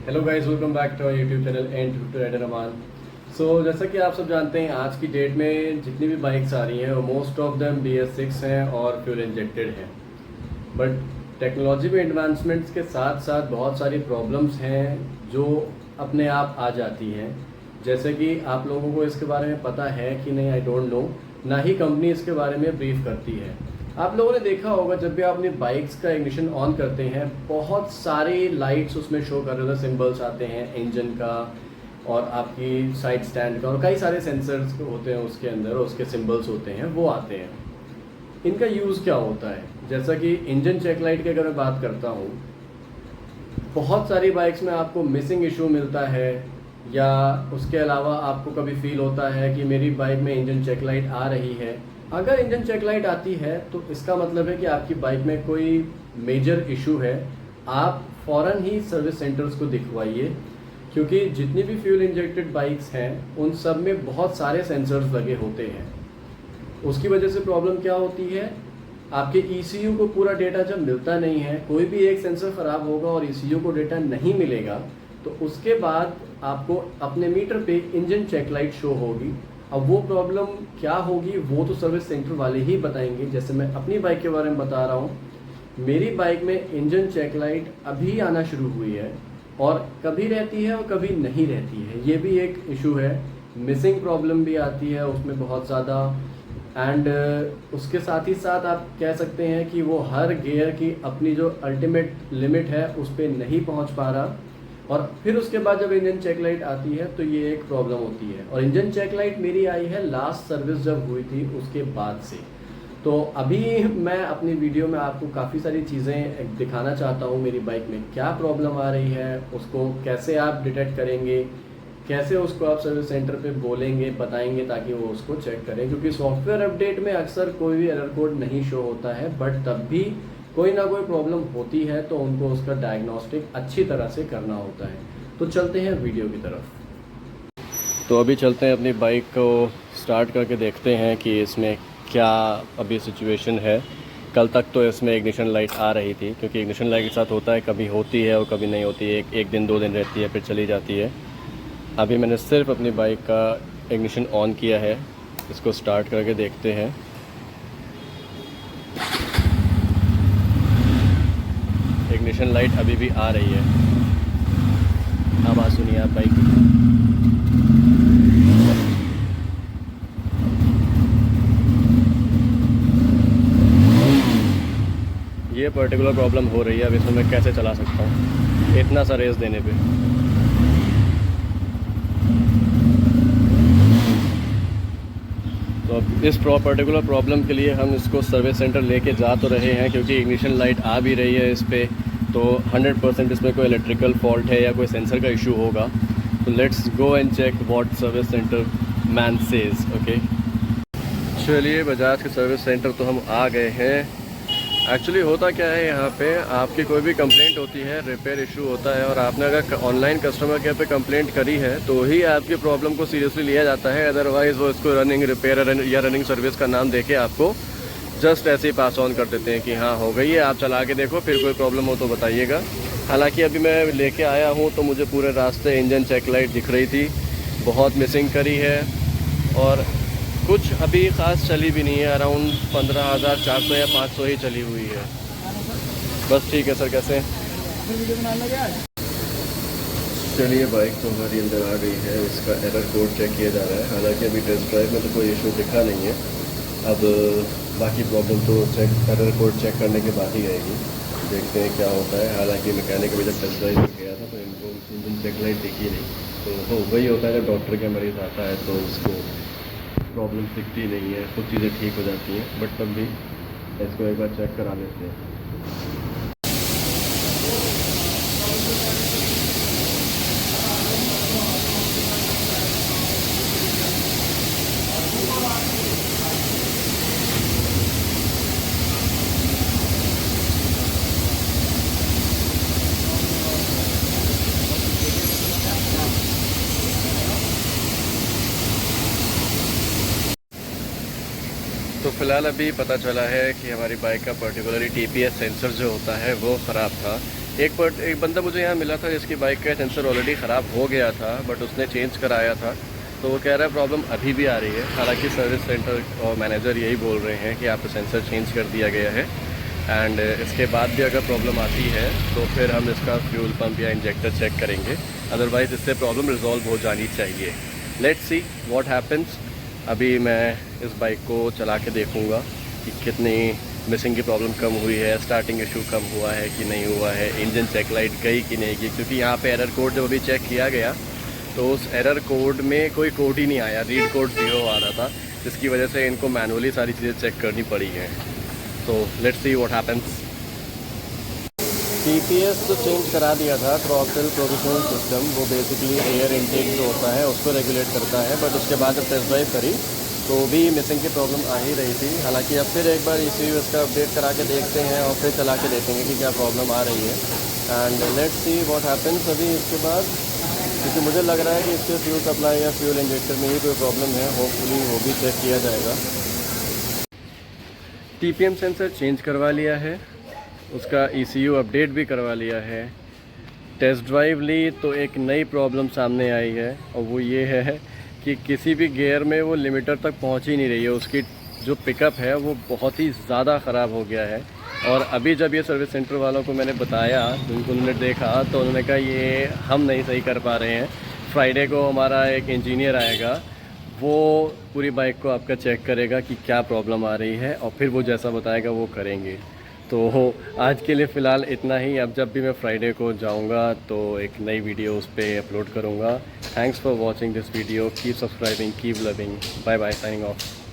Hello guys, welcome back to our YouTube channel and to rider Aman. So जैसा कि आप सब जानते हैं, आज की डेट में जितनी भी बाइक्स आ रही हैं वो मोस्ट ऑफ देम BS6 हैं और फ्यूल इंजेक्टेड हैं। बट टेक्नोलॉजी में एडवांसमेंट्स के साथ साथ बहुत सारी प्रॉब्लम्स हैं जो अपने आप आ जाती हैं। जैसे कि आप लोगों को इसके बारे में पता है कि नहीं, आई डोंट नो। ना ही कंपनी इसके बारे में ब्रीफ करती है। आप लोगों ने देखा होगा, जब भी आप अपनी बाइक्स का इग्निशन ऑन करते हैं बहुत सारी लाइट्स उसमें शो कर रहे होते हैं, सिंबल्स आते हैं इंजन का और आपकी साइड स्टैंड का, और कई सारे सेंसर्स होते हैं उसके अंदर, उसके सिंबल्स होते हैं, वो आते हैं। इनका यूज़ क्या होता है? जैसा कि इंजन चेक लाइट की अगर मैं बात करता हूँ, बहुत सारी बाइक्स में आपको मिसिंग इशू मिलता है, या उसके अलावा आपको कभी फील होता है कि मेरी बाइक में इंजन चेक लाइट आ रही है। अगर इंजन चेक लाइट आती है तो इसका मतलब है कि आपकी बाइक में कोई मेजर इशू है। आप फ़ौरन ही सर्विस सेंटर्स को दिखवाइए, क्योंकि जितनी भी फ्यूल इंजेक्टेड बाइक्स हैं उन सब में बहुत सारे सेंसर्स लगे होते हैं। उसकी वजह से प्रॉब्लम क्या होती है, आपके ECU को पूरा डेटा जब मिलता नहीं है, कोई भी एक सेंसर ख़राब होगा और ECU को डेटा नहीं मिलेगा, तो उसके बाद आपको अपने मीटर पे इंजन चेक लाइट शो होगी। अब वो प्रॉब्लम क्या होगी वो तो सर्विस सेंटर वाले ही बताएंगे। जैसे मैं अपनी बाइक के बारे में बता रहा हूँ, मेरी बाइक में इंजन चेक लाइट अभी आना शुरू हुई है, और कभी रहती है और कभी नहीं रहती है। ये भी एक इशू है। मिसिंग प्रॉब्लम भी आती है उसमें बहुत ज़्यादा। एंड उसके साथ ही साथ आप कह सकते हैं कि वो हर गियर की अपनी जो अल्टीमेट लिमिट है उस पर नहीं पहुँच पा रहा, और फिर उसके बाद जब इंजन चेक लाइट आती है तो ये एक प्रॉब्लम होती है। और इंजन चेक लाइट मेरी आई है लास्ट सर्विस जब हुई थी उसके बाद से। तो अभी मैं अपनी वीडियो में आपको काफ़ी सारी चीज़ें दिखाना चाहता हूँ, मेरी बाइक में क्या प्रॉब्लम आ रही है, उसको कैसे आप डिटेक्ट करेंगे, कैसे उसको आप सर्विस सेंटर पे बोलेंगे, बताएंगे, ताकि वो उसको चेक करें। क्योंकि सॉफ्टवेयर अपडेट में अक्सर कोई भी एरर कोड नहीं शो होता है, बट तब भी कोई ना कोई प्रॉब्लम होती है तो उनको उसका डायग्नोस्टिक अच्छी तरह से करना होता है। तो चलते हैं वीडियो की तरफ। तो अभी चलते हैं अपनी बाइक को स्टार्ट करके देखते हैं कि इसमें क्या अभी सिचुएशन है। कल तक तो इसमें इग्निशन लाइट आ रही थी, क्योंकि इग्निशन लाइट के साथ होता है कभी होती है और कभी नहीं होती है, एक दिन 2 दिन रहती है फिर चली जाती है। अभी मैंने सिर्फ अपनी बाइक का इग्निशन ऑन किया है, इसको स्टार्ट करके देखते हैं। इग्निशन लाइट अभी भी आ रही है। आवाज़ सुनिए आप बाइक की। ये पर्टिकुलर प्रॉब्लम हो रही है। अब इसमें मैं कैसे चला सकता हूँ इतना सा रेस देने पे। तो अब इस पर्टिकुलर प्रॉब्लम के लिए हम इसको सर्विस सेंटर लेके जा तो रहे हैं, क्योंकि इग्निशन लाइट आ भी रही है इस पर, तो 100% इसमें कोई इलेक्ट्रिकल फॉल्ट है या कोई सेंसर का इशू होगा। तो let's go and check what service centre man says. Okay, चलिए बजाज के सर्विस सेंटर तो हम आ गए हैं। एक्चुअली होता क्या है, यहाँ पे आपकी कोई भी कंप्लेंट होती है, रिपेयर इशू होता है, और आपने अगर ऑनलाइन कस्टमर केयर पे कंप्लेंट करी है तो ही आपकी प्रॉब्लम को सीरियसली लिया जाता है। अदरवाइज़ वो इसको रनिंग रिपेयर या रनिंग सर्विस का नाम देके आपको जस्ट ऐसे ही पास ऑन कर देते हैं कि हाँ हो गई है, आप चला के देखो, फिर कोई प्रॉब्लम हो तो बताइएगा। हालांकि अभी मैं लेके आया हूँ तो मुझे पूरे रास्ते इंजन चेक लाइट दिख रही थी, बहुत मिसिंग करी है, और कुछ अभी ख़ास चली भी नहीं है। अराउंड 15,400 या 500 ही चली हुई है बस। ठीक है सर, कैसे? चलिए बाइक तो हमारी अंदर आ गई है, इसका एरर कोड चेक किया जा रहा है। हालांकि अभी टेस्ट ड्राइव में तो कोई इशू दिखा नहीं है। अब बाकी प्रॉब्लम तो एरर कोड चेक करने के बाद ही आएगी, देखते हैं क्या होता है। हालांकि मैकेनिक अभी जब टेस्ट ड्राइव में गया था तो इनको इंजन चेक लाइट दिखी नहीं। तो वही होता है जब डॉक्टर के मरीज़ आता है तो उसको प्रॉब्लम दिखती नहीं है, कुछ चीज़ें ठीक हो जाती हैं, बट तब भी इसको एक बार चेक करा लेते हैं। तो फ़िलहाल अभी पता चला है कि हमारी बाइक का पर्टिकुलरली TPS सेंसर जो होता है वो ख़राब था। एक बंदा मुझे यहाँ मिला था जिसकी बाइक का सेंसर ऑलरेडी ख़राब हो गया था, बट उसने चेंज कराया था। तो वो कह रहा है प्रॉब्लम अभी भी आ रही है। हालांकि सर्विस सेंटर और मैनेजर यही बोल रहे हैं कि आपका सेंसर चेंज कर दिया गया है, एंड इसके बाद भी अगर प्रॉब्लम आती है तो फिर हम इसका फ्यूल पंप या इंजेक्टर चेक करेंगे, अदरवाइज़ इससे प्रॉब्लम रिजॉल्व हो जानी चाहिए। Let's see what happens. अभी मैं इस बाइक को चला के देखूँगा कि कितनी मिसिंग की प्रॉब्लम कम हुई है, स्टार्टिंग इशू कम हुआ है कि नहीं हुआ है, इंजन चेक लाइट गई कि नहीं गई। क्योंकि यहाँ पे एरर कोड जब अभी चेक किया गया तो उस एरर कोड में कोई कोड ही नहीं आया, रीड कोड 0 आ रहा था, जिसकी वजह से इनको मैनुअली सारी चीज़ें चेक करनी पड़ी हैं। तो let's see what happens. TPS तो चेंज करा दिया था, थ्रॉटल प्रोविजनिंग सिस्टम, वो बेसिकली एयर इनटेक जो होता है उसको रेगुलेट करता है। बट उसके बाद जब टेस्ट ड्राइव करी तो भी मिसिंग की प्रॉब्लम आ ही रही थी। हालांकि अब फिर एक बार ECU इसका अपडेट करा के देखते हैं और फिर चला के देखेंगे कि क्या प्रॉब्लम आ रही है, and let's see what happens. अभी इसके बाद, क्योंकि मुझे लग रहा है कि इसके फ्यूल सप्लाई या फ्यूल इंजेक्टर में ही कोई प्रॉब्लम है, होपफुली वो भी चेक किया जाएगा। TPM सेंसर चेंज करवा लिया है, उसका ECU अपडेट भी करवा लिया है, टेस्ट ड्राइव ली तो एक नई प्रॉब्लम सामने आई है, और वो ये है कि किसी भी गियर में वो लिमिटर तक पहुंच ही नहीं रही है। उसकी जो पिकअप है वो बहुत ही ज़्यादा ख़राब हो गया है। और अभी जब ये सर्विस सेंटर वालों को मैंने बताया, जिनको उन्होंने देखा, तो उन्होंने कहा ये हम नहीं सही कर पा रहे हैं, फ्राइडे को हमारा एक इंजीनियर आएगा, वो पूरी बाइक को आपका चेक करेगा कि क्या प्रॉब्लम आ रही है, और फिर वो जैसा बताएगा वो करेंगे। तो आज के लिए फ़िलहाल इतना ही। अब जब भी मैं फ्राइडे को जाऊंगा तो एक नई वीडियो उस पर अपलोड करूंगा। Thanks for watching this video, keep subscribing, keep loving, bye bye, signing of.